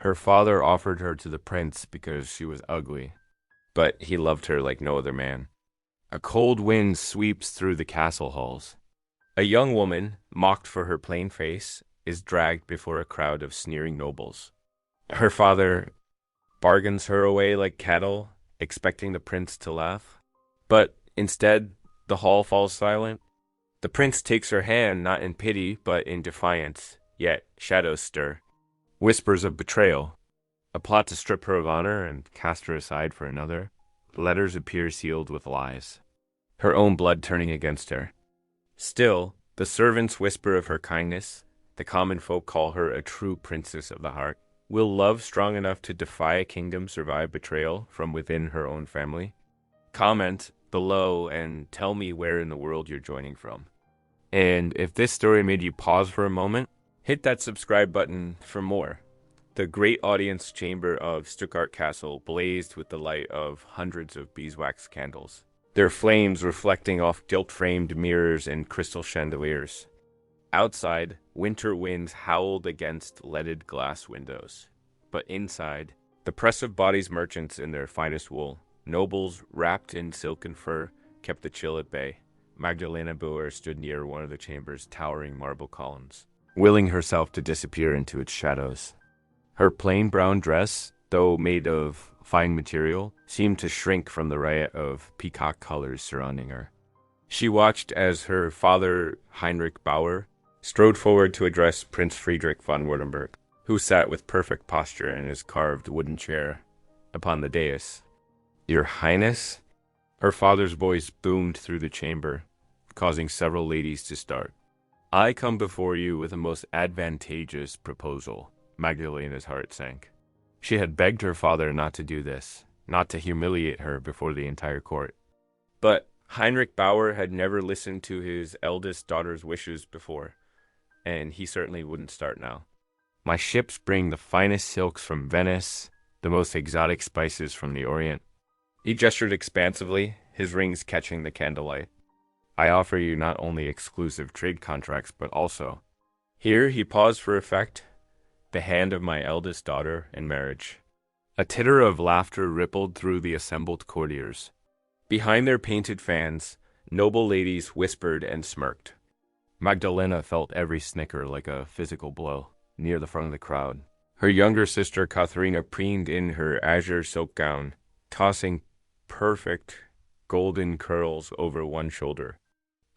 Her father offered her to the prince because she was ugly, but he loved her like no other man. A cold wind sweeps through the castle halls. A young woman, mocked for her plain face, is dragged before a crowd of sneering nobles. Her father bargains her away like cattle, expecting the prince to laugh. But instead, the hall falls silent. The prince takes her hand not in pity, but in defiance, yet shadows stir. Whispers of betrayal, a plot to strip her of honor and cast her aside for another. Letters appear sealed with lies, her own blood turning against her. Still, the servants whisper of her kindness. The common folk call her a true princess of the heart. Will love strong enough to defy a kingdom survive betrayal from within her own family? Comment below and tell me where in the world you're joining from. And if this story made you pause for a moment, hit that subscribe button for more. The great audience chamber of Stuttgart Castle blazed with the light of hundreds of beeswax candles, their flames reflecting off gilt-framed mirrors and crystal chandeliers. Outside, winter winds howled against leaded glass windows. But inside, the press of bodies merchants in their finest wool, nobles wrapped in silk and fur, kept the chill at bay. Magdalena Bauer stood near one of the chamber's towering marble columns, willing herself to disappear into its shadows. Her plain brown dress, though made of fine material, seemed to shrink from the riot of peacock colors surrounding her. She watched as her father, Heinrich Bauer, strode forward to address Prince Friedrich von Württemberg, who sat with perfect posture in his carved wooden chair upon the dais. "Your Highness?" Her father's voice boomed through the chamber, causing several ladies to start. "I come before you with a most advantageous proposal." Magdalena's heart sank. She had begged her father not to do this, not to humiliate her before the entire court. But Heinrich Bauer had never listened to his eldest daughter's wishes before, and he certainly wouldn't start now. "My ships bring the finest silks from Venice, the most exotic spices from the Orient." He gestured expansively, his rings catching the candlelight. "I offer you not only exclusive trade contracts, but also—" Here he paused for effect, "the hand of my eldest daughter in marriage." A titter of laughter rippled through the assembled courtiers. Behind their painted fans, noble ladies whispered and smirked. Magdalena felt every snicker like a physical blow, near the front of the crowd. Her younger sister Katharina preened in her azure silk gown, tossing perfect golden curls over one shoulder.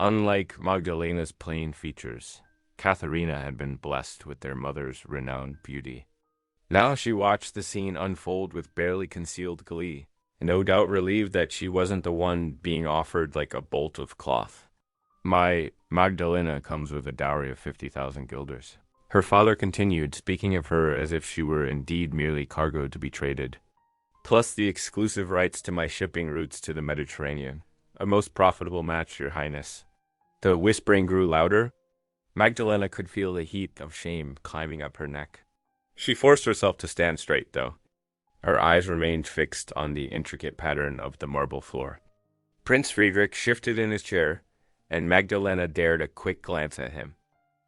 Unlike Magdalena's plain features, Katharina had been blessed with their mother's renowned beauty. Now she watched the scene unfold with barely concealed glee, no doubt relieved that she wasn't the one being offered like a bolt of cloth. "My Magdalena comes with a dowry of 50,000 guilders." Her father continued, speaking of her as if she were indeed merely cargo to be traded. "Plus the exclusive rights to my shipping routes to the Mediterranean. A most profitable match, Your Highness." The whispering grew louder. Magdalena could feel the heat of shame climbing up her neck. She forced herself to stand straight, though. Her eyes remained fixed on the intricate pattern of the marble floor. Prince Friedrich shifted in his chair, and Magdalena dared a quick glance at him.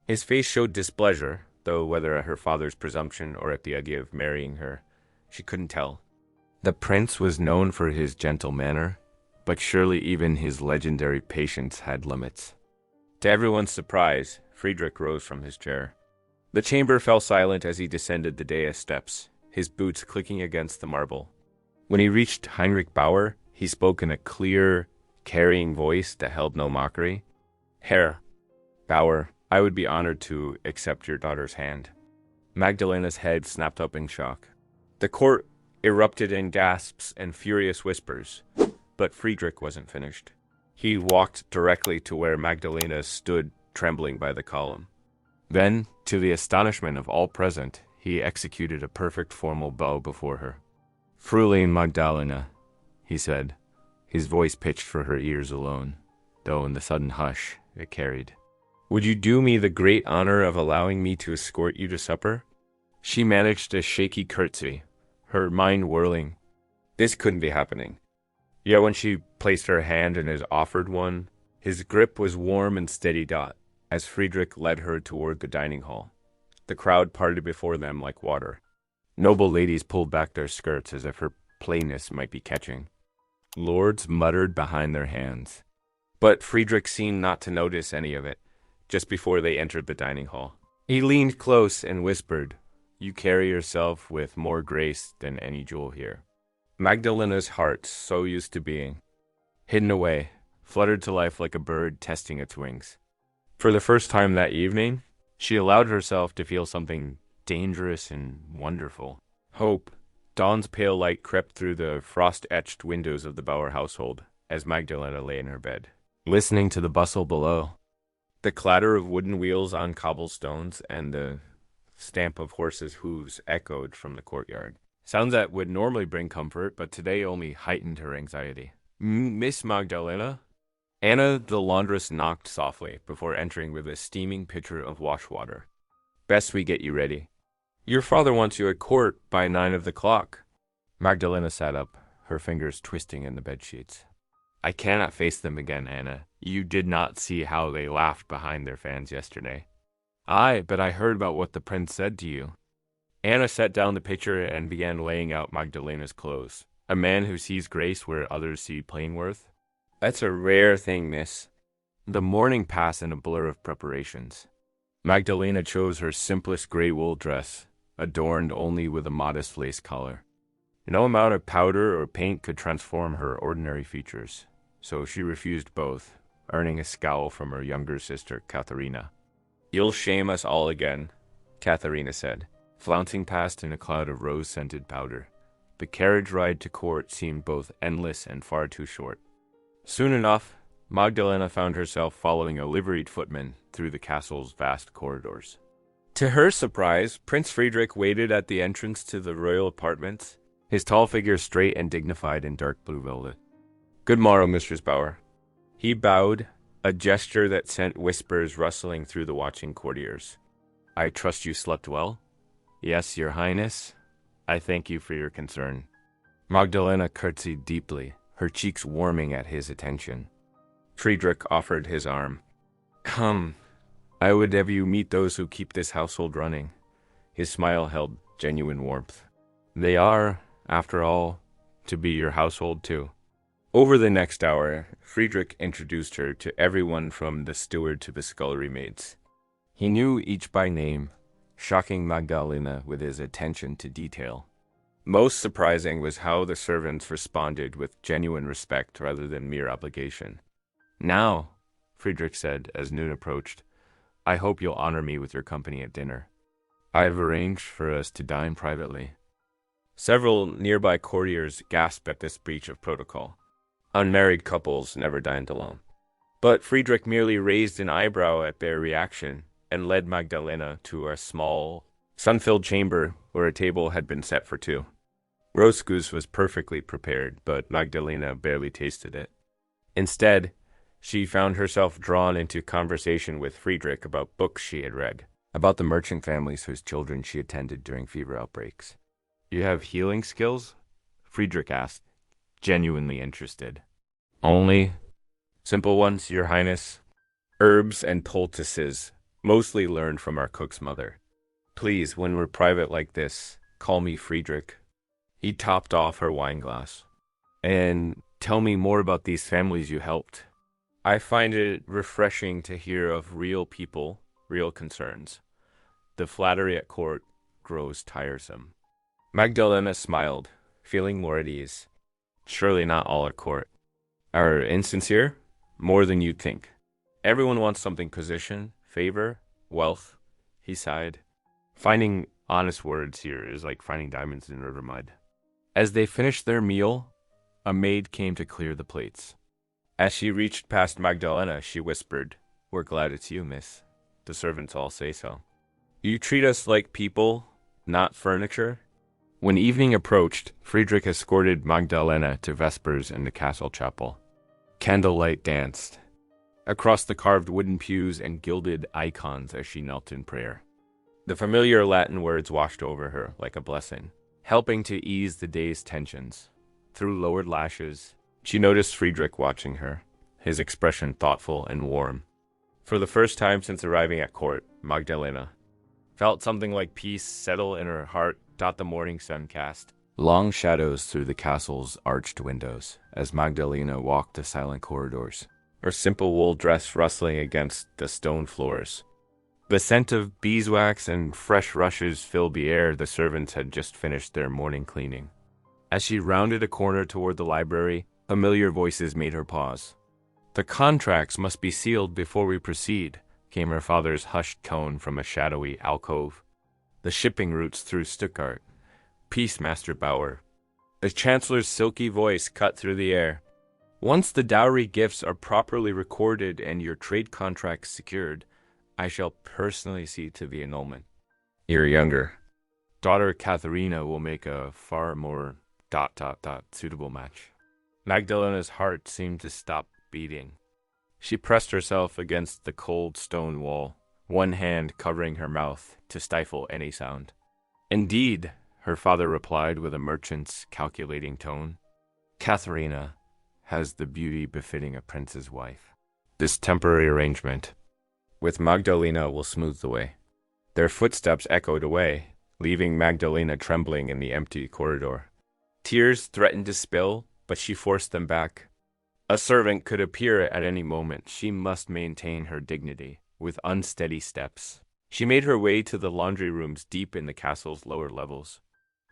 His face showed displeasure, though whether at her father's presumption or at the idea of marrying her, she couldn't tell. The prince was known for his gentle manner, but surely even his legendary patience had limits. To everyone's surprise, Friedrich rose from his chair. The chamber fell silent as he descended the dais steps, his boots clicking against the marble. When he reached Heinrich Bauer, he spoke in a clear, carrying voice that held no mockery. "Herr Bauer, I would be honored to accept your daughter's hand." Magdalena's head snapped up in shock. The court erupted in gasps and furious whispers, but Friedrich wasn't finished. He walked directly to where Magdalena stood trembling by the column. Then, to the astonishment of all present, he executed a perfect formal bow before her. "Fräulein Magdalena," he said, his voice pitched for her ears alone, though in the sudden hush it carried. "Would you do me the great honor of allowing me to escort you to supper?" She managed a shaky curtsy, her mind whirling. This couldn't be happening. Yet when she placed her hand in his offered one, his grip was warm and steady as Friedrich led her toward the dining hall. The crowd parted before them like water. Noble ladies pulled back their skirts as if her plainness might be catching. Lords muttered behind their hands. But Friedrich seemed not to notice any of it, just before they entered the dining hall. He leaned close and whispered, "You carry yourself with more grace than any jewel here." Magdalena's heart, so used to being hidden away, fluttered to life like a bird testing its wings. For the first time that evening, she allowed herself to feel something dangerous and wonderful. Hope. Dawn's pale light crept through the frost-etched windows of the Bauer household as Magdalena lay in her bed, listening to the bustle below. The clatter of wooden wheels on cobblestones and the stamp of horses' hooves echoed from the courtyard. Sounds that would normally bring comfort, but today only heightened her anxiety. "Miss Magdalena?" Anna the laundress knocked softly before entering with a steaming pitcher of wash water. "Best we get you ready. Your father wants you at court by 9 of the clock." Magdalena sat up, her fingers twisting in the bedsheets. "I cannot face them again, Anna. You did not see how they laughed behind their fans yesterday." "Aye, but I heard about what the prince said to you." Anna set down the pitcher and began laying out Magdalena's clothes. A man who sees grace where others see plain worth? "That's a rare thing, miss." The morning passed in a blur of preparations. Magdalena chose her simplest gray wool dress, adorned only with a modest lace collar. No amount of powder or paint could transform her ordinary features, so she refused both, earning a scowl from her younger sister, Katharina. "You'll shame us all again," Katharina said, flouncing past in a cloud of rose-scented powder. The carriage ride to court seemed both endless and far too short. Soon enough, Magdalena found herself following a liveried footman through the castle's vast corridors. To her surprise, Prince Friedrich waited at the entrance to the royal apartments, his tall figure straight and dignified in dark blue velvet. "Good morrow, Mistress Bauer." He bowed, a gesture that sent whispers rustling through the watching courtiers. "I trust you slept well?" "Yes, your highness. I thank you for your concern." Magdalena curtsied deeply, her cheeks warming at his attention. Friedrich offered his arm. "Come, I would have you meet those who keep this household running." His smile held genuine warmth. "They are, after all, to be your household too." Over the next hour, Friedrich introduced her to everyone from the steward to the scullery maids. He knew each by name, shocking Magdalena with his attention to detail. Most surprising was how the servants responded with genuine respect rather than mere obligation. "Now," Friedrich said as noon approached, "I hope you'll honor me with your company at dinner. I have arranged for us to dine privately." Several nearby courtiers gasped at this breach of protocol. Unmarried couples never dined alone. But Friedrich merely raised an eyebrow at their reaction and led Magdalena to a small, sun-filled chamber where a table had been set for two. Roast goose was perfectly prepared, but Magdalena barely tasted it. Instead, she found herself drawn into conversation with Friedrich about books she had read, about the merchant families whose children she attended during fever outbreaks. "You have healing skills?" Friedrich asked, genuinely interested. "Only simple ones, your highness. Herbs and poultices, mostly learned from our cook's mother. Please, when we're private like this, call me Friedrich." He topped off her wineglass. "And tell me more about these families you helped. I find it refreshing to hear of real people, real concerns. The flattery at court grows tiresome." Magdalena smiled, feeling more at ease. "Surely not all at court are insincere? More than you'd think. Everyone wants something: position, favor, wealth." He sighed. "Finding honest words here is like finding diamonds in river mud." As they finished their meal, a maid came to clear the plates. As she reached past Magdalena, she whispered, "We're glad it's you, miss. The servants all say so. You treat us like people, not furniture." When evening approached, Friedrich escorted Magdalena to vespers in the castle chapel. Candlelight danced across the carved wooden pews and gilded icons as she knelt in prayer. The familiar Latin words washed over her like a blessing, helping to ease the day's tensions. Through lowered lashes, she noticed Friedrich watching her, his expression thoughtful and warm. For the first time since arriving at court, Magdalena felt something like peace settle in her heart The morning sun cast long shadows through the castle's arched windows as Magdalena walked the silent corridors, her simple wool dress rustling against the stone floors. The scent of beeswax and fresh rushes filled the air. The servants had just finished their morning cleaning. As she rounded a corner toward the library, familiar voices made her pause. "The contracts must be sealed before we proceed," came her father's hushed tone from a shadowy alcove. "The shipping routes through Stuttgart. Peace, Master Bauer." The Chancellor's silky voice cut through the air. "Once the dowry gifts are properly recorded and your trade contracts secured, I shall personally see to the annulment. Your younger daughter Katharina will make a far more ... suitable match." Magdalena's heart seemed to stop beating. She pressed herself against the cold stone wall, one hand covering her mouth to stifle any sound. "Indeed," her father replied with a merchant's calculating tone, "Katharina has the beauty befitting a prince's wife. This temporary arrangement with Magdalena will smooth the way." Their footsteps echoed away, leaving Magdalena trembling in the empty corridor. Tears threatened to spill, but she forced them back. A servant could appear at any moment. She must maintain her dignity. With unsteady steps, she made her way to the laundry rooms deep in the castle's lower levels.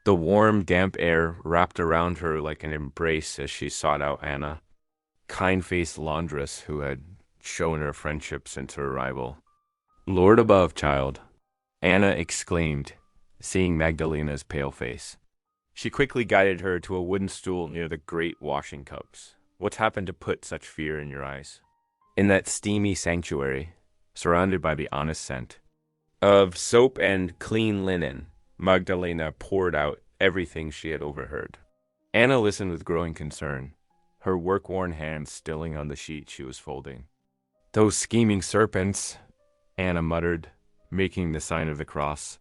The warm, damp air wrapped around her like an embrace as she sought out Anna, kind-faced laundress who had shown her friendship since her arrival. "Lord above, child," Anna exclaimed, seeing Magdalena's pale face. She quickly guided her to a wooden stool near the great washing cups. "What's happened to put such fear in your eyes?" In that steamy sanctuary, surrounded by the honest scent of soap and clean linen, Magdalena poured out everything she had overheard. Anna listened with growing concern, her work-worn hands stilling on the sheet she was folding. "Those scheming serpents," Anna muttered, making the sign of the cross.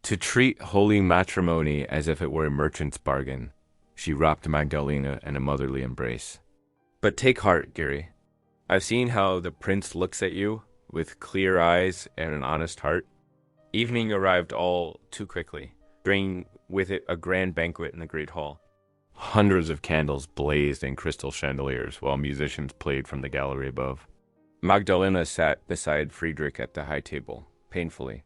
"To treat holy matrimony as if it were a merchant's bargain." She wrapped Magdalena in a motherly embrace. "But take heart, Giri. I've seen how the prince looks at you, with clear eyes and an honest heart." Evening arrived all too quickly, bringing with it a grand banquet in the great hall. Hundreds of candles blazed in crystal chandeliers while musicians played from the gallery above. Magdalena sat beside Friedrich at the high table, painfully,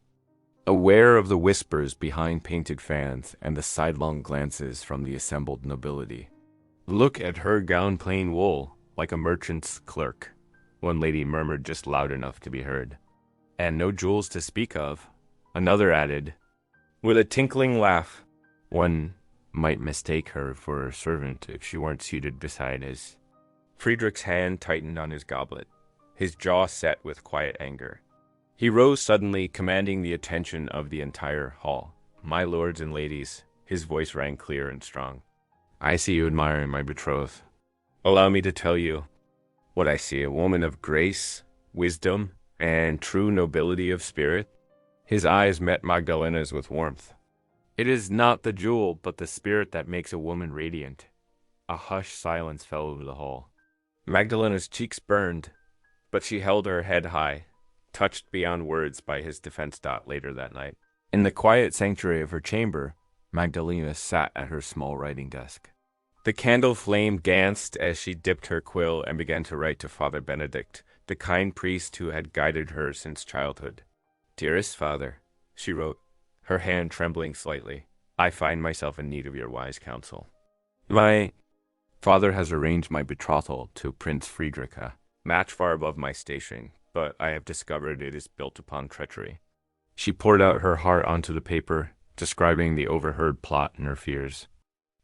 aware of the whispers behind painted fans and the sidelong glances from the assembled nobility. "Look at her gown plain wool, like a merchant's clerk," one lady murmured just loud enough to be heard. "And no jewels to speak of," another added, with a tinkling laugh. "One might mistake her for a servant if she weren't seated beside his." Friedrich's hand tightened on his goblet, his jaw set with quiet anger. He rose suddenly, commanding the attention of the entire hall. "My lords and ladies," his voice rang clear and strong, "I see you admiring my betrothed. Allow me to tell you what I see: a woman of grace, wisdom, and true nobility of spirit." His eyes met Magdalena's with warmth. "It is not the jewel, but the spirit that makes a woman radiant." A hushed silence fell over the hall. Magdalena's cheeks burned, but she held her head high, touched beyond words by his defense. Later that night, in the quiet sanctuary of her chamber, Magdalena sat at her small writing desk. The candle flame danced as she dipped her quill and began to write to Father Benedict, the kind priest who had guided her since childhood. "Dearest Father," she wrote, her hand trembling slightly, "I find myself in need of your wise counsel. My father has arranged my betrothal to Prince Friedrich, a match far above my station, but I have discovered it is built upon treachery." She poured out her heart onto the paper, describing the overheard plot and her fears.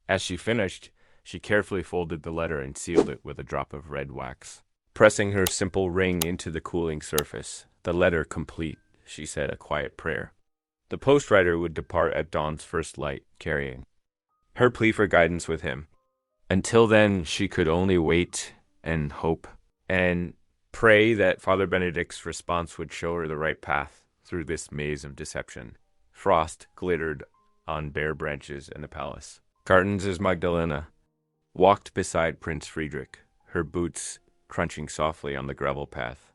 As she finished, she carefully folded the letter and sealed it with a drop of red wax. Pressing her simple ring into the cooling surface, the letter complete, she said a quiet prayer. The postwriter would depart at dawn's first light, carrying her plea for guidance with him. Until then, she could only wait and hope and pray that Father Benedict's response would show her the right path through this maze of deception. Frost glittered on bare branches in the palace. Cartons as Magdalena walked beside Prince Friedrich, her boots crunching softly on the gravel path.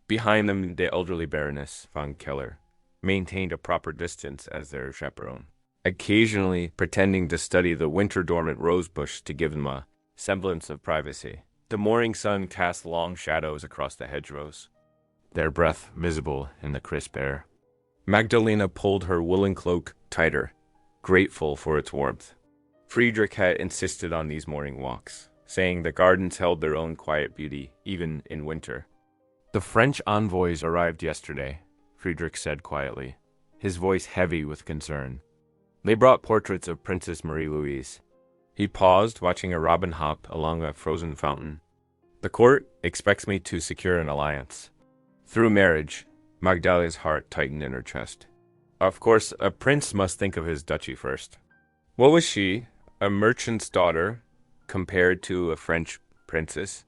Behind them, the elderly Baroness von Keller maintained a proper distance as their chaperone. occasionally pretending to study the winter-dormant rosebush to give them a semblance of privacy. The morning sun cast long shadows across the hedgerows, their breath visible in the crisp air. Magdalena pulled her woolen cloak tighter, grateful for its warmth. Friedrich had insisted on these morning walks, saying the gardens held their own quiet beauty, even in winter. The French envoys arrived yesterday, Friedrich said quietly, his voice heavy with concern. They brought portraits of Princess Marie-Louise. He paused, watching a robin hop along a frozen fountain. The court expects me to secure an alliance. Through marriage, Magdalena's heart tightened in her chest. Of course, a prince must think of his duchy first. What was she, a merchant's daughter, compared to a French princess?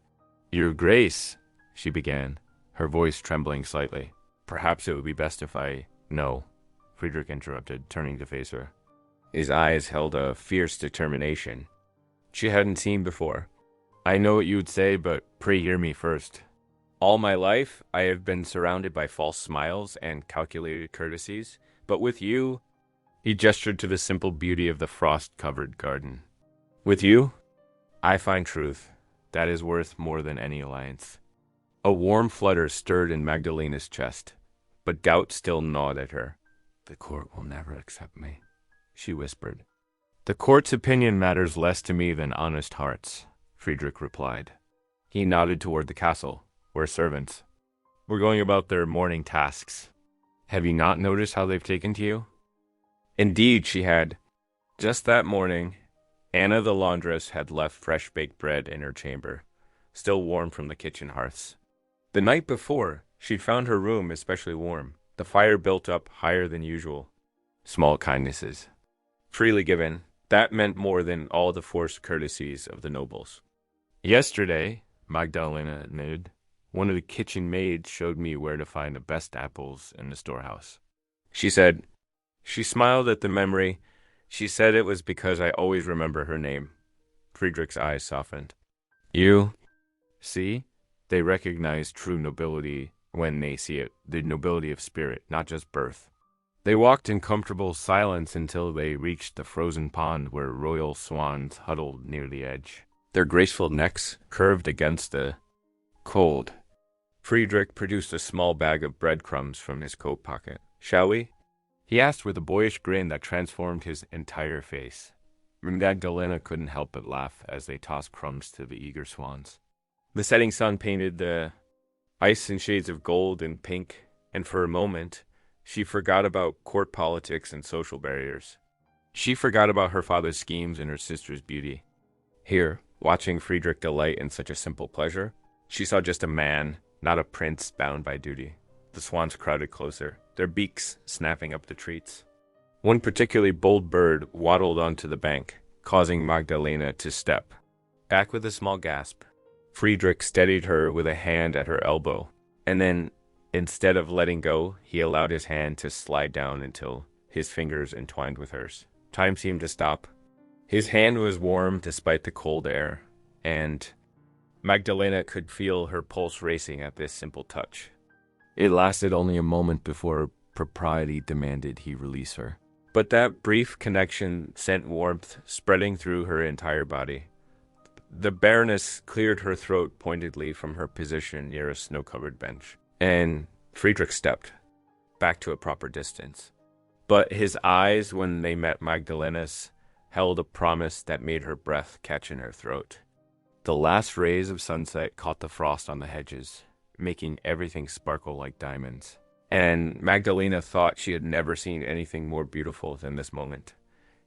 Your Grace, she began, her voice trembling slightly. Perhaps it would be best if I... No, Friedrich interrupted, turning to face her. His eyes held a fierce determination she hadn't seen before. I know what you would say, but pray hear me first. All my life, I have been surrounded by false smiles and calculated courtesies, but with you... He gestured to the simple beauty of the frost-covered garden. With you, I find truth. That is worth more than any alliance. A warm flutter stirred in Magdalena's chest, but doubt still gnawed at her. The court will never accept me, she whispered. The court's opinion matters less to me than honest hearts, Friedrich replied. He nodded toward the castle, where servants were going about their morning tasks. Have you not noticed how they've taken to you? Indeed, she had. Just that morning, Anna the laundress had left fresh-baked bread in her chamber, still warm from the kitchen hearths. The night before, she'd found her room especially warm, the fire built up higher than usual. Small kindnesses, freely given, that meant more than all the forced courtesies of the nobles. Yesterday, Magdalena admitted, one of the kitchen maids showed me where to find the best apples in the storehouse. She said, she smiled at the memory. She said it was because I always remember her name. Friedrich's eyes softened. You see? They recognize true nobility when they see it, the nobility of spirit, not just birth. They walked in comfortable silence until they reached the frozen pond where royal swans huddled near the edge, their graceful necks curved against the cold. Friedrich produced a small bag of breadcrumbs from his coat pocket. Shall we? He asked with a boyish grin that transformed his entire face. Magdalena couldn't help but laugh as they tossed crumbs to the eager swans. The setting sun painted the ice in shades of gold and pink, and for a moment, she forgot about court politics and social barriers. She forgot about her father's schemes and her sister's beauty. Here, watching Friedrich delight in such a simple pleasure, she saw just a man, not a prince bound by duty. The swans crowded closer, their beaks snapping up the treats. One particularly bold bird waddled onto the bank, causing Magdalena to step back with a small gasp. Friedrich steadied her with a hand at her elbow, and then, instead of letting go, he allowed his hand to slide down until his fingers entwined with hers. Time seemed to stop. His hand was warm despite the cold air, and Magdalena could feel her pulse racing at this simple touch. It lasted only a moment before propriety demanded he release her. But that brief connection sent warmth spreading through her entire body. The Baroness cleared her throat pointedly from her position near a snow-covered bench, and Friedrich stepped back to a proper distance. But his eyes, when they met Magdalena's, held a promise that made her breath catch in her throat. The last rays of sunset caught the frost on the hedges, making everything sparkle like diamonds. And Magdalena thought she had never seen anything more beautiful than this moment.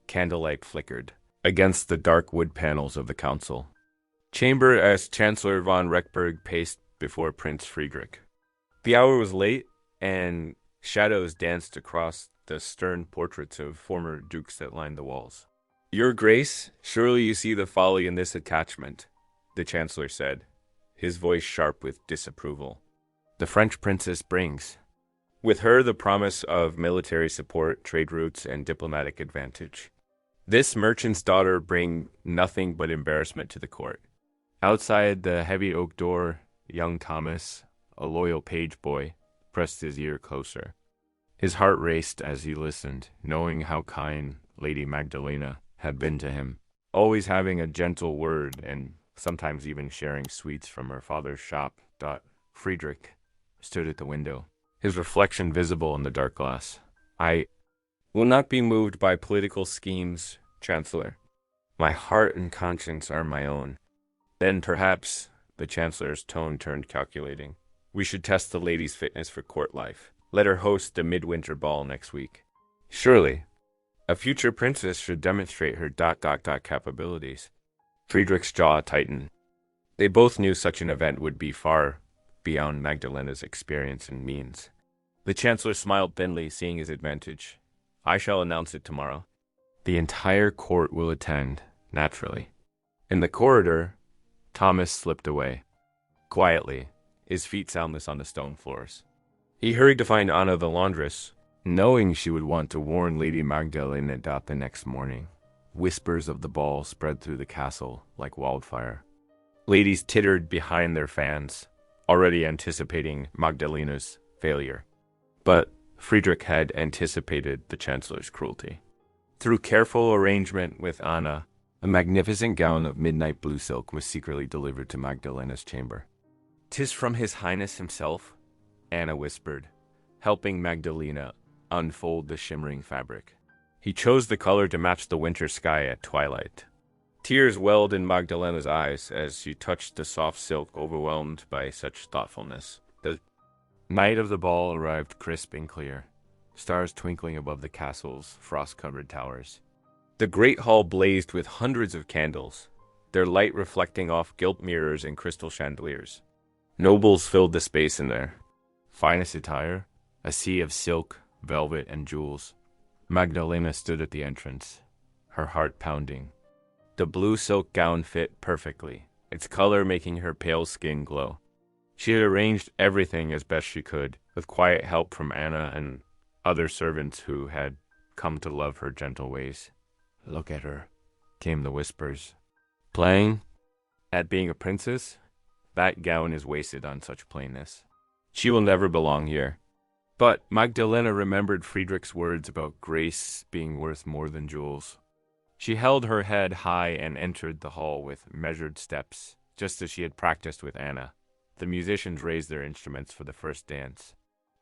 Candlelight flickered against the dark wood panels of the council chamber as Chancellor von Reckberg paced before Prince Friedrich. The hour was late, and shadows danced across the stern portraits of former dukes that lined the walls. Your Grace, surely you see the folly in this attachment, the Chancellor said, his voice sharp with disapproval. The French princess brings with her the promise of military support, trade routes, and diplomatic advantage. This merchant's daughter bring nothing but embarrassment to the court. Outside the heavy oak door, young Thomas, a loyal page boy, pressed his ear closer. His heart raced as he listened, knowing how kind Lady Magdalena had been to him, always having a gentle word and sometimes even sharing sweets from her father's shop. Friedrich stood at the window, his reflection visible in the dark glass. I will not be moved by political schemes, Chancellor. My heart and conscience are my own. Then perhaps, the Chancellor's tone turned calculating, we should test the lady's fitness for court life. Let her host the midwinter ball next week. Surely, a future princess should demonstrate her ... capabilities. Friedrich's jaw tightened. They both knew such an event would be far beyond Magdalena's experience and means. The Chancellor smiled thinly, seeing his advantage. I shall announce it tomorrow. The entire court will attend, naturally. In the corridor, Thomas slipped away. Quietly, his feet soundless on the stone floors. He hurried to find Anna the laundress, knowing she would want to warn Lady Magdalena the next morning. Whispers of the ball spread through the castle like wildfire. Ladies tittered behind their fans, already anticipating Magdalena's failure. But Friedrich had anticipated the Chancellor's cruelty. Through careful arrangement with Anna, a magnificent gown of midnight blue silk was secretly delivered to Magdalena's chamber. "'Tis from His Highness himself," Anna whispered, helping Magdalena unfold the shimmering fabric. He chose the color to match the winter sky at twilight. Tears welled in Magdalena's eyes as she touched the soft silk, overwhelmed by such thoughtfulness. The night of the ball arrived crisp and clear, stars twinkling above the castle's frost-covered towers. The great hall blazed with hundreds of candles, their light reflecting off gilt mirrors and crystal chandeliers. Nobles filled the space in their finest attire, a sea of silk, velvet, and jewels. Magdalena stood at the entrance, her heart pounding. The blue silk gown fit perfectly, its color making her pale skin glow. She had arranged everything as best she could, with quiet help from Anna and other servants who had come to love her gentle ways. "Look at her," came the whispers. "Playing at being a princess? That gown is wasted on such plainness. She will never belong here." But Magdalena remembered Friedrich's words about grace being worth more than jewels. She held her head high and entered the hall with measured steps, just as she had practiced with Anna. The musicians raised their instruments for the first dance.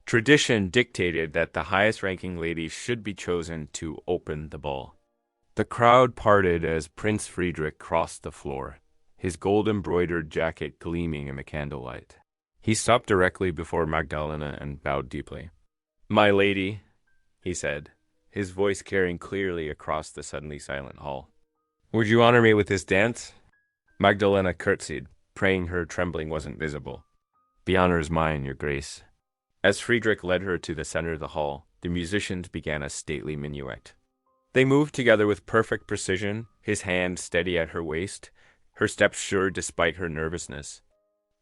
Tradition dictated that the highest-ranking lady should be chosen to open the ball. The crowd parted as Prince Friedrich crossed the floor, his gold-embroidered jacket gleaming in the candlelight. He stopped directly before Magdalena and bowed deeply. "My lady," he said, his voice carrying clearly across the suddenly silent hall. "Would you honor me with this dance?" Magdalena curtsied, praying her trembling wasn't visible. "The honor is mine, your grace." As Friedrich led her to the center of the hall, the musicians began a stately minuet. They moved together with perfect precision, his hand steady at her waist, her steps sure despite her nervousness.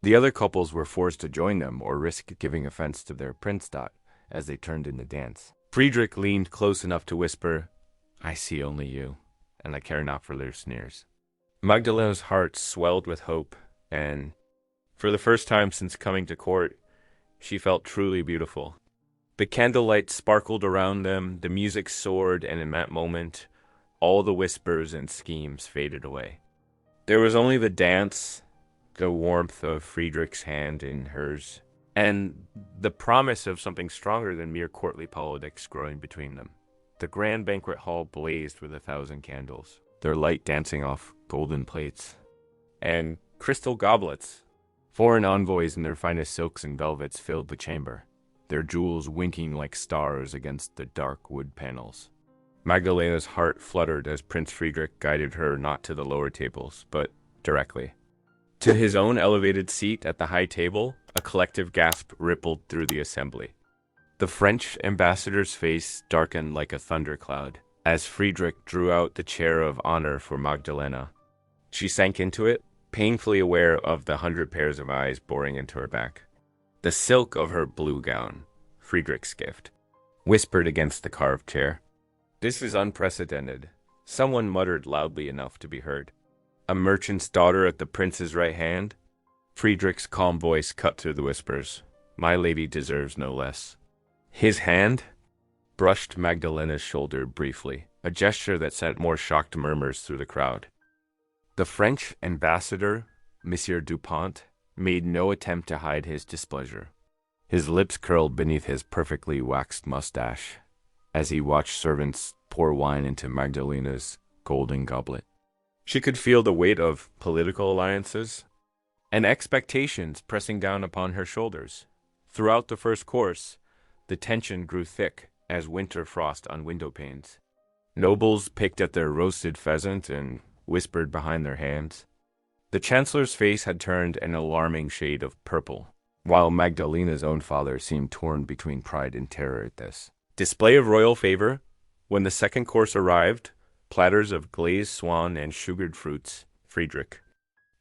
The other couples were forced to join them or risk giving offense to their prince as they turned in the dance. Friedrich leaned close enough to whisper, "I see only you, and I care not for their sneers." Magdalena's heart swelled with hope, and, for the first time since coming to court, she felt truly beautiful. The candlelight sparkled around them, the music soared, and in that moment, all the whispers and schemes faded away. There was only the dance, the warmth of Friedrich's hand in hers, and the promise of something stronger than mere courtly politics growing between them. The grand banquet hall blazed with 1,000 candles, their light dancing off golden plates and crystal goblets. Foreign envoys in their finest silks and velvets filled the chamber, their jewels winking like stars against the dark wood panels. Magdalena's heart fluttered as Prince Friedrich guided her not to the lower tables, but directly to his own elevated seat at the high table. A collective gasp rippled through the assembly. The French ambassador's face darkened like a thundercloud as Friedrich drew out the chair of honor for Magdalena. She sank into it, painfully aware of the 100 pairs of eyes boring into her back. The silk of her blue gown, Friedrich's gift, whispered against the carved chair. "This is unprecedented," someone muttered loudly enough to be heard. "A merchant's daughter at the prince's right hand?" Friedrich's calm voice cut through the whispers. "My lady deserves no less." His hand brushed Magdalena's shoulder briefly, a gesture that sent more shocked murmurs through the crowd. The French ambassador, Monsieur Dupont, made no attempt to hide his displeasure. His lips curled beneath his perfectly waxed mustache as he watched servants pour wine into Magdalena's golden goblet. She could feel the weight of political alliances and expectations pressing down upon her shoulders. Throughout the first course, the tension grew thick as winter frost on window panes. Nobles picked at their roasted pheasant and whispered behind their hands. The Chancellor's face had turned an alarming shade of purple, while Magdalena's own father seemed torn between pride and terror at this display of royal favor. When the second course arrived, platters of glazed swan and sugared fruits, Friedrich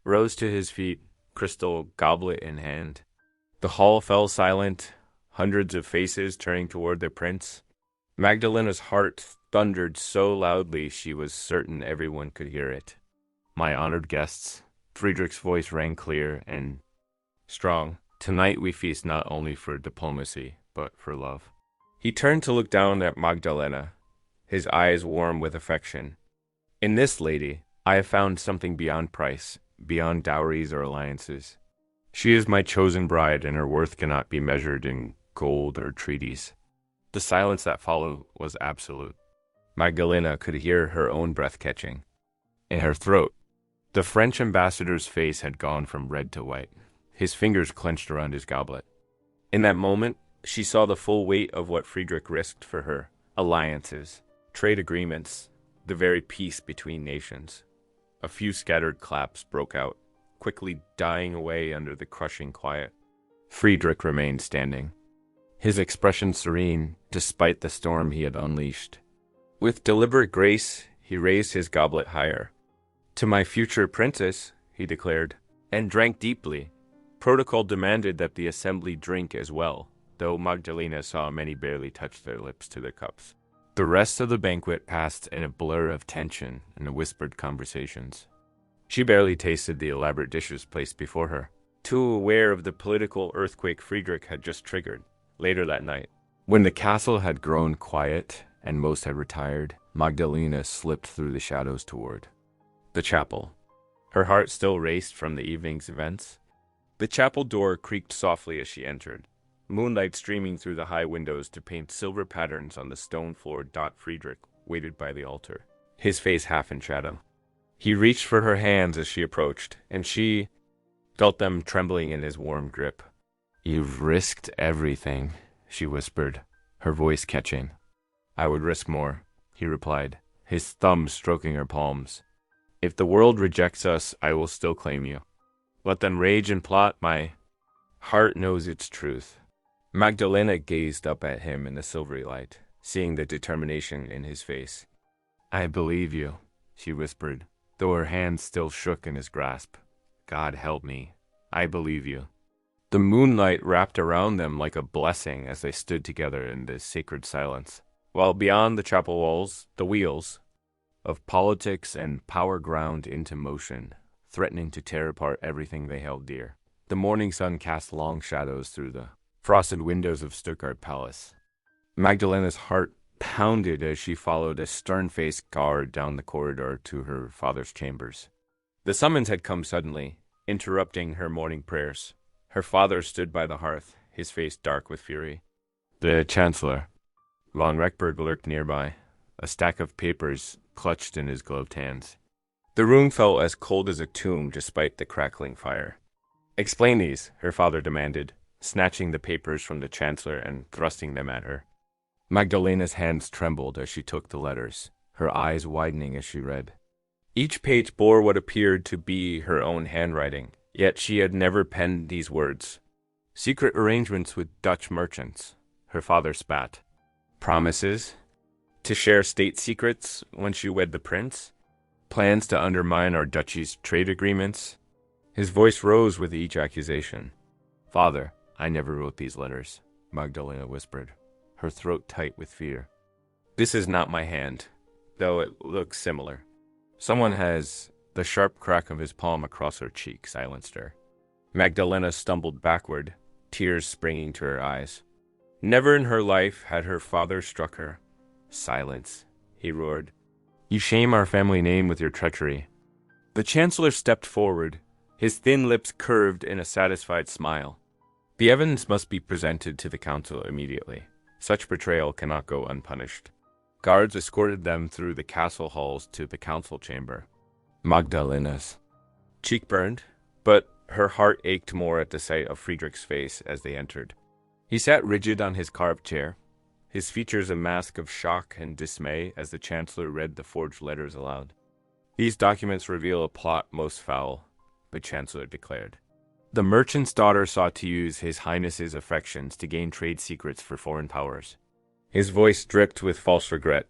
rose to his feet, crystal goblet in hand. The hall fell silent, hundreds of faces turning toward the prince. Magdalena's heart thundered so loudly she was certain everyone could hear it. "My honored guests," Friedrich's voice rang clear and strong. "Tonight we feast not only for diplomacy, but for love." He turned to look down at Magdalena, his eyes warm with affection. "In this lady, I have found something beyond price, beyond dowries or alliances. She is my chosen bride, and her worth cannot be measured in gold or treaties." The silence that followed was absolute. Magdalena could hear her own breath catching in her throat. The French ambassador's face had gone from red to white, his fingers clenched around his goblet. In that moment, she saw the full weight of what Friedrich risked for her: alliances, trade agreements, the very peace between nations. A few scattered claps broke out, quickly dying away under the crushing quiet. Friedrich remained standing, his expression serene despite the storm he had unleashed. With deliberate grace, he raised his goblet higher. "To my future princess," he declared, and drank deeply. Protocol demanded that the assembly drink as well, though Magdalena saw many barely touch their lips to their cups. The rest of the banquet passed in a blur of tension and whispered conversations. She barely tasted the elaborate dishes placed before her, too aware of the political earthquake Friedrich had just triggered. Later that night, when the castle had grown quiet and most had retired, Magdalena slipped through the shadows toward the chapel. Her heart still raced from the evening's events. The chapel door creaked softly as she entered, moonlight streaming through the high windows to paint silver patterns on the stone floor. Friedrich waited by the altar, his face half in shadow. He reached for her hands as she approached, and she felt them trembling in his warm grip. "You've risked everything," she whispered, her voice catching. "I would risk more," he replied, his thumb stroking her palms. "If the world rejects us, I will still claim you. Let them rage and plot, my heart knows its truth." Magdalena gazed up at him in the silvery light, seeing the determination in his face. "I believe you," she whispered, though her hands still shook in his grasp. "God help me. I believe you." The moonlight wrapped around them like a blessing as they stood together in this sacred silence, while beyond the chapel walls, the wheels of politics and power ground into motion, threatening to tear apart everything they held dear. The morning sun cast long shadows through the frosted windows of Stuttgart Palace. Magdalena's heart pounded as she followed a stern-faced guard down the corridor to her father's chambers. The summons had come suddenly, interrupting her morning prayers. Her father stood by the hearth, his face dark with fury. The Chancellor, Von Rechberg, lurked nearby, a stack of papers clutched in his gloved hands. The room felt as cold as a tomb despite the crackling fire. "Explain these," her father demanded, snatching the papers from the Chancellor and thrusting them at her. Magdalena's hands trembled as she took the letters, her eyes widening as she read. Each page bore what appeared to be her own handwriting, yet she had never penned these words. "Secret arrangements with Dutch merchants," her father spat. "Promises to share state secrets when she wed the prince. Plans to undermine our duchy's trade agreements." His voice rose with each accusation. "Father, I never wrote these letters," Magdalena whispered, her throat tight with fear. "This is not my hand, though it looks similar." Someone has. The sharp crack of his palm across her cheek silenced her. Magdalena stumbled backward, tears springing to her eyes. Never in her life had her father struck her. "Silence," he roared. "You shame our family name with your treachery." The Chancellor stepped forward, his thin lips curved in a satisfied smile. "The evidence must be presented to the council immediately. Such betrayal cannot go unpunished." Guards escorted them through the castle halls to the council chamber. Magdalena's cheek burned, but her heart ached more at the sight of Friedrich's face as they entered. He sat rigid on his carved chair, his features a mask of shock and dismay as the Chancellor read the forged letters aloud. "These documents reveal a plot most foul," the Chancellor declared. "The merchant's daughter sought to use His Highness's affections to gain trade secrets for foreign powers." His voice dripped with false regret.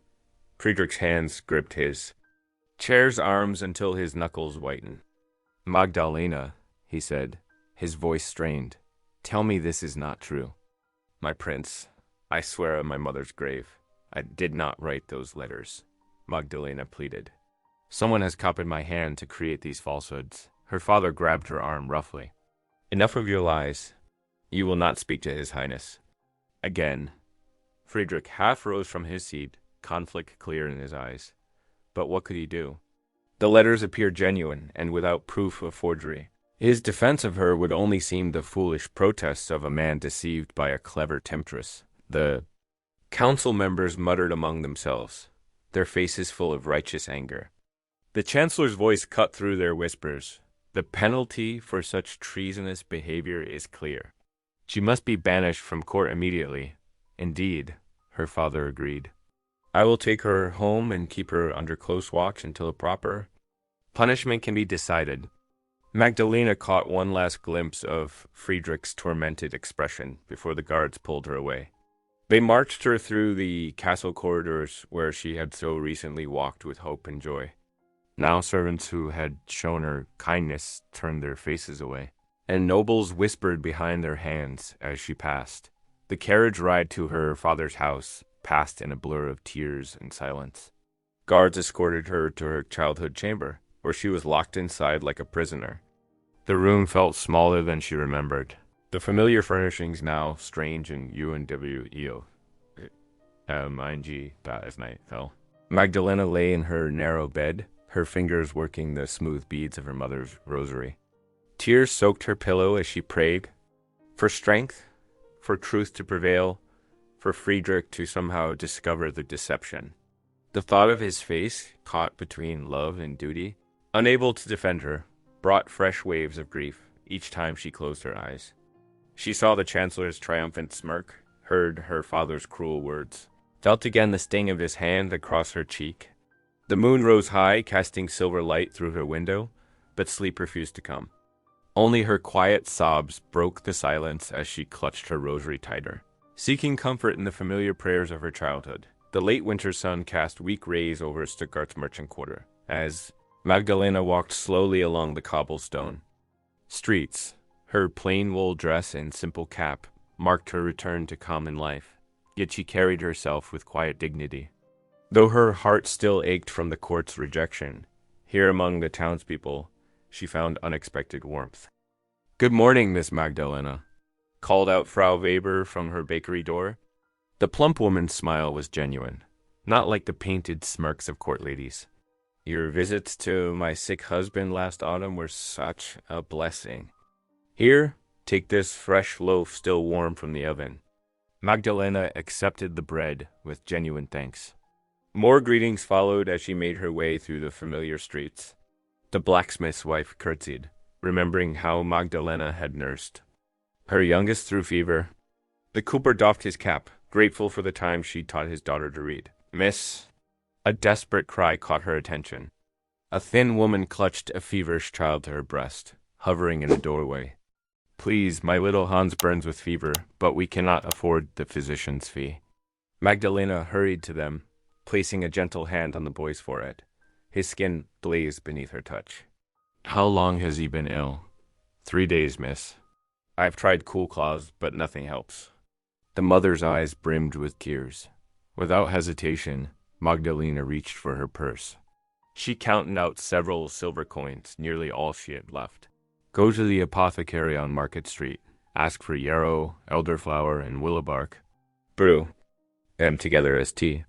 Friedrich's hands gripped his chair's arms until his knuckles whitened. "Magdalena," he said, his voice strained, "tell me this is not true." "My prince, I swear on my mother's grave, I did not write those letters," Magdalena pleaded. "Someone has copied my hand to create these falsehoods." Her father grabbed her arm roughly. "Enough of your lies. You will not speak to His Highness." Again. Friedrich half rose from his seat, conflict clear in his eyes. But what could he do? The letters appeared genuine and without proof of forgery. His defense of her would only seem the foolish protests of a man deceived by a clever temptress. The council members muttered among themselves, their faces full of righteous anger. The Chancellor's voice cut through their whispers. "The penalty for such treasonous behavior is clear. She must be banished from court immediately." "Indeed," her father agreed. "I will take her home and keep her under close watch until a proper punishment can be decided." Magdalena caught one last glimpse of Friedrich's tormented expression before the guards pulled her away. They marched her through the castle corridors where she had so recently walked with hope and joy. Now servants who had shown her kindness turned their faces away, and nobles whispered behind their hands as she passed. The carriage ride to her father's house passed in a blur of tears and silence. Guards escorted her to her childhood chamber, where she was locked inside like a prisoner. The room felt smaller than she remembered. The familiar furnishings now strange and UNWEO. As night fell. Magdalena lay in her narrow bed, her fingers working the smooth beads of her mother's rosary. Tears soaked her pillow as she prayed for strength, for truth to prevail, for Friedrich to somehow discover the deception. The thought of his face, caught between love and duty, unable to defend her, brought fresh waves of grief each time she closed her eyes. She saw the Chancellor's triumphant smirk, heard her father's cruel words, felt again the sting of his hand across her cheek. The moon rose high, casting silver light through her window, but sleep refused to come. Only her quiet sobs broke the silence as she clutched her rosary tighter. Seeking comfort in the familiar prayers of her childhood, the late winter sun cast weak rays over Stuttgart's merchant quarter, as Magdalena walked slowly along the cobblestone streets. Her plain wool dress and simple cap marked her return to common life, yet she carried herself with quiet dignity. Though her heart still ached from the court's rejection, here among the townspeople she found unexpected warmth. "Good morning, Miss Magdalena," called out Frau Weber from her bakery door. The plump woman's smile was genuine, not like the painted smirks of court ladies. "Your visits to my sick husband last autumn were such a blessing. Here, take this fresh loaf still warm from the oven." Magdalena accepted the bread with genuine thanks. More greetings followed as she made her way through the familiar streets. The blacksmith's wife curtsied, remembering how Magdalena had nursed her youngest through fever. The cooper doffed his cap, grateful for the time she'd taught his daughter to read. "Miss..." A desperate cry caught her attention. A thin woman clutched a feverish child to her breast, hovering in a doorway. "Please, my little Hans burns with fever, but we cannot afford the physician's fee." Magdalena hurried to them, placing a gentle hand on the boy's forehead. His skin blazed beneath her touch. "How long has he been ill?" 3 days, miss. I've tried cool cloths, but nothing helps." The mother's eyes brimmed with tears. Without hesitation, Magdalena reached for her purse. She counted out several silver coins, nearly all she had left. "Go to the apothecary on Market Street. Ask for yarrow, elderflower, and willow bark. Brew them together as tea.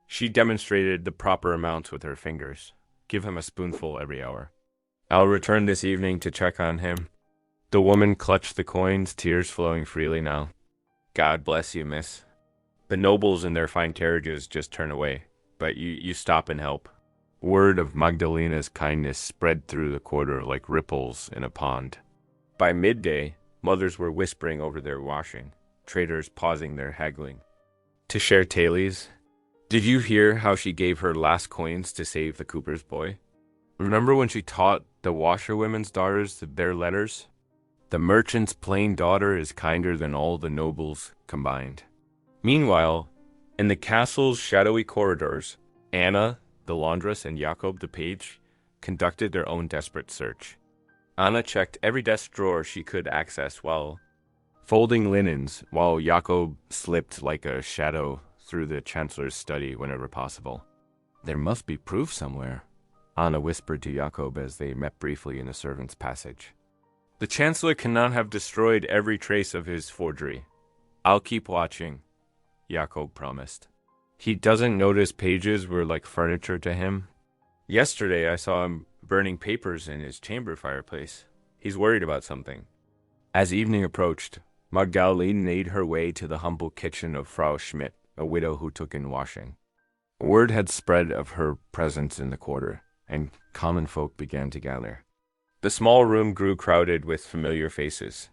She demonstrated the proper amounts with her fingers. Give him a spoonful every hour. I'll return this evening to check on him. The woman clutched the coins, tears flowing freely now. God bless you, miss. The nobles in their fine carriages just turn away, but you stop and help. Word of Magdalena's kindness spread through the quarter like ripples in a pond. By midday, mothers were whispering over their washing, traders pausing their haggling. To share tailies, did you hear how she gave her last coins to save the cooper's boy? Remember when she taught the washerwomen's daughters their letters? The merchant's plain daughter is kinder than all the nobles combined. Meanwhile, in the castle's shadowy corridors, Anna, the laundress, and Jakob the page conducted their own desperate search. Anna checked every desk drawer she could access while folding linens, while Jakob slipped like a shadow through the chancellor's study whenever possible. There must be proof somewhere, Anna whispered to Jakob as they met briefly in the servants' passage. The chancellor cannot have destroyed every trace of his forgery. I'll keep watching, Jakob promised. He doesn't notice pages were like furniture to him. Yesterday I saw him burning papers in his chamber fireplace. He's worried about something. As evening approached, Magdalene made her way to the humble kitchen of Frau Schmidt, a widow who took in washing. Word had spread of her presence in the quarter, and common folk began to gather. The small room grew crowded with familiar faces.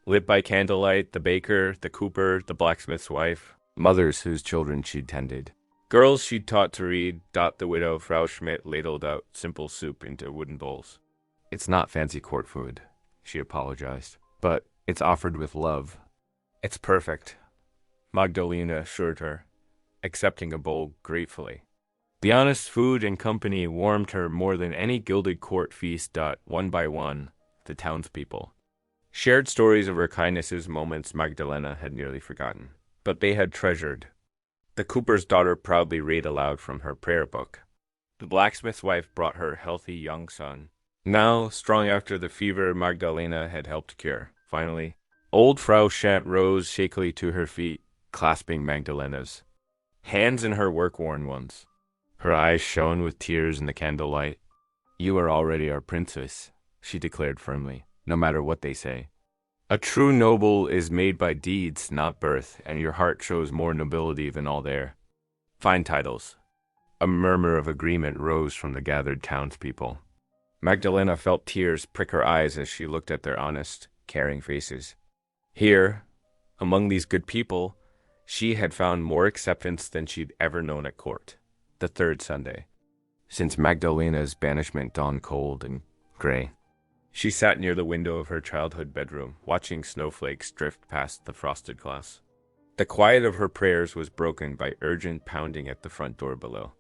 Lit by candlelight, the baker, the cooper, the blacksmith's wife, mothers whose children she'd tended. Girls she'd taught to read. The widow, Frau Schmidt, ladled out simple soup into wooden bowls. It's not fancy court food, she apologized, but it's offered with love. It's perfect, Magdalena assured her, accepting a bowl gratefully. The honest food and company warmed her more than any gilded court feast. One by one, the townspeople shared stories of her kindnesses, moments Magdalena had nearly forgotten, but they had treasured. The cooper's daughter proudly read aloud from her prayer book. The blacksmith's wife brought her healthy young son, now strong after the fever Magdalena had helped cure. Finally, old Frau Schmidt rose shakily to her feet, clasping Magdalena's hands in her work-worn ones. Her eyes shone with tears in the candlelight. You are already our princess, she declared firmly, no matter what they say. A true noble is made by deeds, not birth, and your heart shows more nobility than all there. Fine titles. A murmur of agreement rose from the gathered townspeople. Magdalena felt tears prick her eyes as she looked at their honest, caring faces. Here, among these good people, she had found more acceptance than she'd ever known at court. The third Sunday, since Magdalena's banishment dawned cold and gray. She sat near the window of her childhood bedroom, watching snowflakes drift past the frosted glass. The quiet of her prayers was broken by urgent pounding at the front door below.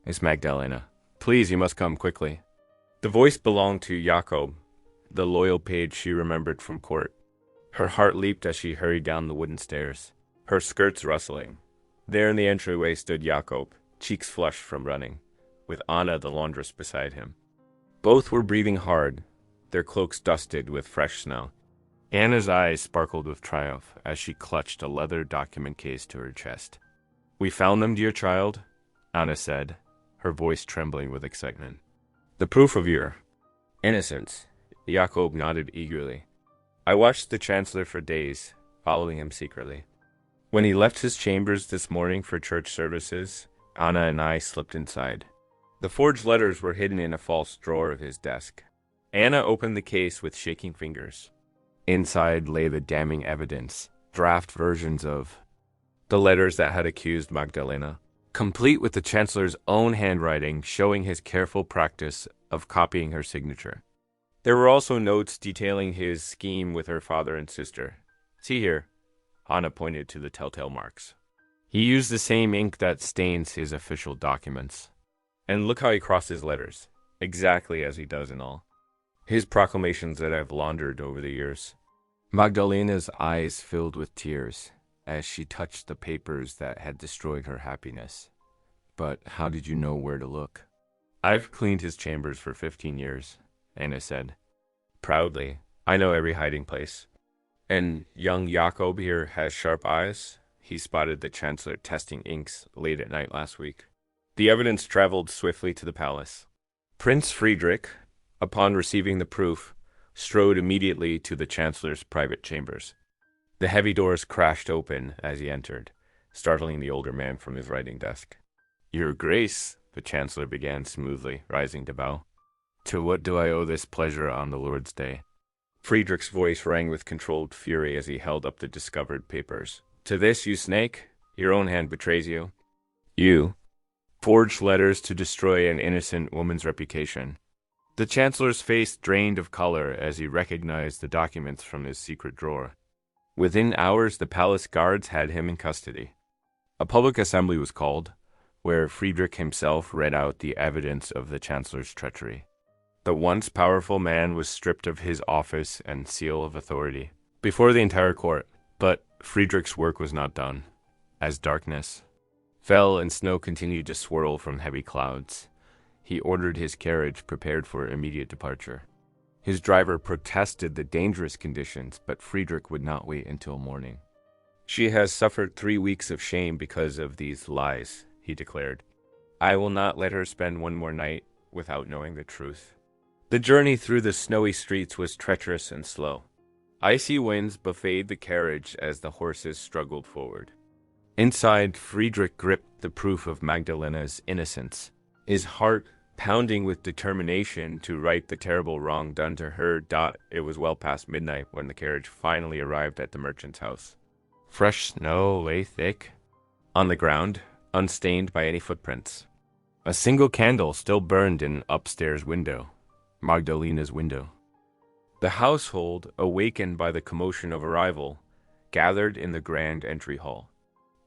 Miss Magdalena, please, you must come quickly. The voice belonged to Jakob, the loyal page she remembered from court. Her heart leaped as she hurried down the wooden stairs, her skirts rustling. There in the entryway stood Jakob, cheeks flushed from running, with Anna the laundress beside him. Both were breathing hard, their cloaks dusted with fresh snow. Anna's eyes sparkled with triumph as she clutched a leather document case to her chest. We found them, dear child, Anna said, her voice trembling with excitement. The proof of your innocence, Jakob nodded eagerly. I watched the chancellor for days, following him secretly. When he left his chambers this morning for church services, Anna and I slipped inside. The forged letters were hidden in a false drawer of his desk. Anna opened the case with shaking fingers. Inside lay the damning evidence, draft versions of the letters that had accused Magdalena, complete with the chancellor's own handwriting showing his careful practice of copying her signature. There were also notes detailing his scheme with her father and sister. See here, Anna pointed to the telltale marks. He used the same ink that stains his official documents. And look how he crossed his letters, exactly as he does in all his proclamations that I've laundered over the years. Magdalena's eyes filled with tears as she touched the papers that had destroyed her happiness. But how did you know where to look? I've cleaned his chambers for 15 years, Anna said. Proudly, I know every hiding place. And young Jakob here has sharp eyes. he spotted the Chancellor testing inks late at night last week. The evidence traveled swiftly to the palace. Prince Friedrich, upon receiving the proof, strode immediately to the Chancellor's private chambers. The heavy doors crashed open as he entered, startling the older man from his writing desk. "Your Grace," the Chancellor began smoothly, rising to bow. "To what do I owe this pleasure on the Lord's Day?" Friedrich's voice rang with controlled fury as he held up the discovered papers. "To this, you snake? Your own hand betrays you. You forged letters to destroy an innocent woman's reputation." The Chancellor's face drained of color as he recognized the documents from his secret drawer. Within hours, the palace guards had him in custody. A public assembly was called, where Friedrich himself read out the evidence of the Chancellor's treachery. The once powerful man was stripped of his office and seal of authority before the entire court, but Friedrich's work was not done. As darkness fell and snow continued to swirl from heavy clouds, he ordered his carriage prepared for immediate departure. His driver protested the dangerous conditions, but Friedrich would not wait until morning. "She has suffered 3 weeks of shame because of these lies," he declared. "I will not let her spend one more night without knowing the truth." The journey through the snowy streets was treacherous and slow. Icy winds buffeted the carriage as the horses struggled forward. Inside, Friedrich gripped the proof of Magdalena's innocence, his heart pounding with determination to right the terrible wrong done to her. It was well past midnight when the carriage finally arrived at the merchant's house. Fresh snow lay thick on the ground, unstained by any footprints. A single candle still burned in an upstairs window, Magdalena's window. The household, awakened by the commotion of arrival, gathered in the grand entry hall.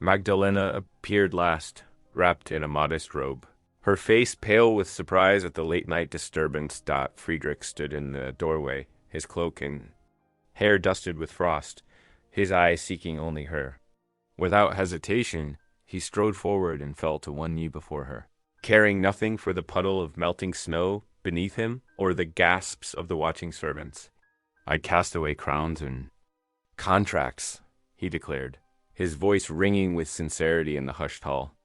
Magdalena appeared last, wrapped in a modest robe. Her face pale with surprise at the late-night disturbance. Friedrich stood in the doorway, his cloak and hair dusted with frost, his eyes seeking only her. Without hesitation, he strode forward and fell to one knee before her, caring nothing for the puddle of melting snow beneath him or the gasps of the watching servants. "I cast away crowns and contracts," he declared, his voice ringing with sincerity in the hushed hall.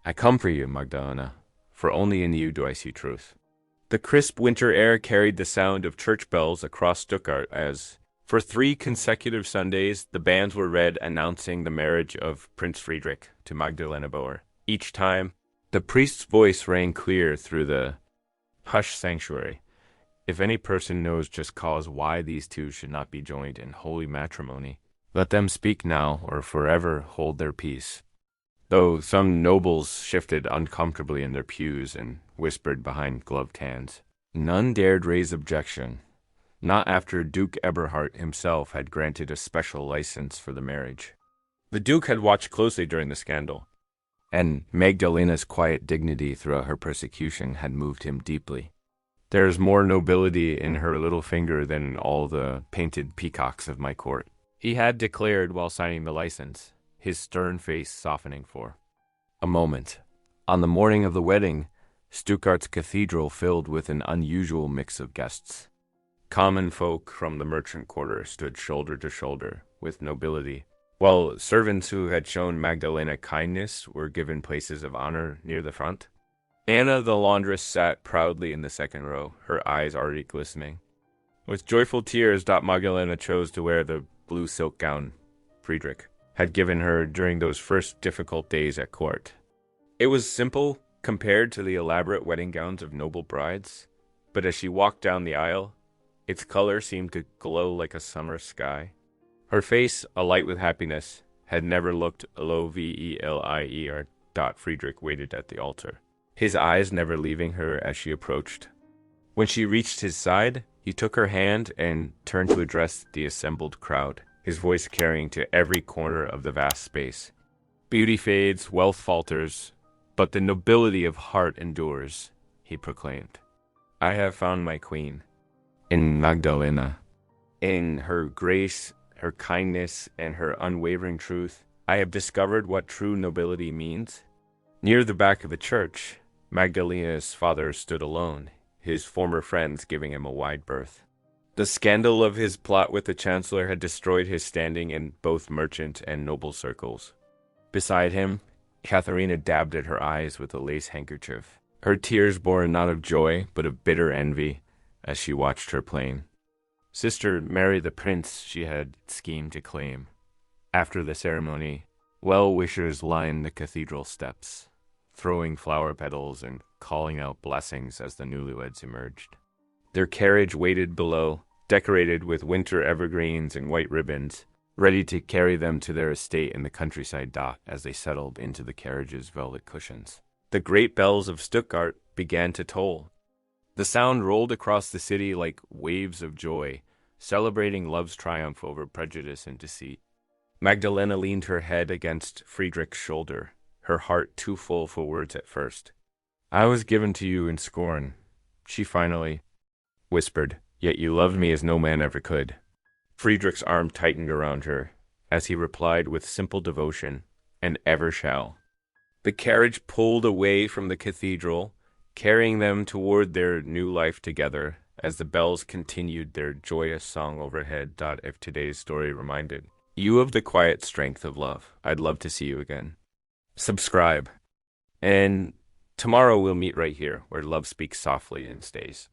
"I come for you, Magdalena, for only in you do I see truth." The crisp winter air carried the sound of church bells across Stuttgart as, for 3 consecutive Sundays, the bands were read announcing the marriage of Prince Friedrich to Magdalena Bauer. Each time, the priest's voice rang clear through the hushed sanctuary. "If any person knows just cause why these two should not be joined in holy matrimony, let them speak now or forever hold their peace." Though some nobles shifted uncomfortably in their pews and whispered behind gloved hands, none dared raise objection, not after Duke Eberhard himself had granted a special license for the marriage. The Duke had watched closely during the scandal, and Magdalena's quiet dignity throughout her persecution had moved him deeply. "There is more nobility in her little finger than in all the painted peacocks of my court," he had declared while signing the license, his stern face softening for a moment. On the morning of the wedding, Stuttgart's cathedral filled with an unusual mix of guests. Common folk from the merchant quarter stood shoulder to shoulder with nobility, while servants who had shown Magdalena kindness were given places of honor near the front. Anna the laundress sat proudly in the second row, her eyes already glistening. With joyful tears, Magdalena chose to wear the blue silk gown Friedrich had given her during those first difficult days at court. It was simple compared to the elaborate wedding gowns of noble brides, but as she walked down the aisle, its color seemed to glow like a summer sky. Her face, alight with happiness, had never looked lovelier. Friedrich waited at the altar, his eyes never leaving her as she approached. When she reached his side, he took her hand and turned to address the assembled crowd, his voice carrying to every corner of the vast space. "Beauty fades, wealth falters, but the nobility of heart endures," he proclaimed. "I have found my queen in Magdalena. In her grace, her kindness, and her unwavering truth, I have discovered what true nobility means." Near the back of the church, Magdalena's father stood alone, his former friends giving him a wide berth. The scandal of his plot with the Chancellor had destroyed his standing in both merchant and noble circles. Beside him, Katharina dabbed at her eyes with a lace handkerchief. Her tears bore not of joy, but of bitter envy, as she watched her plane. Sister, marry the prince she had schemed to claim. After the ceremony, well-wishers lined the cathedral steps, throwing flower petals and calling out blessings as the newlyweds emerged. Their carriage waited below, decorated with winter evergreens and white ribbons, ready to carry them to their estate in the countryside dock as they settled into the carriage's velvet cushions. The great bells of Stuttgart began to toll. The sound rolled across the city like waves of joy, celebrating love's triumph over prejudice and deceit. Magdalena leaned her head against Friedrich's shoulder, her heart too full for words at first. "I was given to you in scorn," she finally whispered, "yet you loved me as no man ever could." Friedrich's arm tightened around her, as he replied with simple devotion, "and ever shall." The carriage pulled away from the cathedral, carrying them toward their new life together, as the bells continued their joyous song overhead. If today's story reminded you of the quiet strength of love, I'd love to see you again. Subscribe. And tomorrow we'll meet right here, where love speaks softly and stays.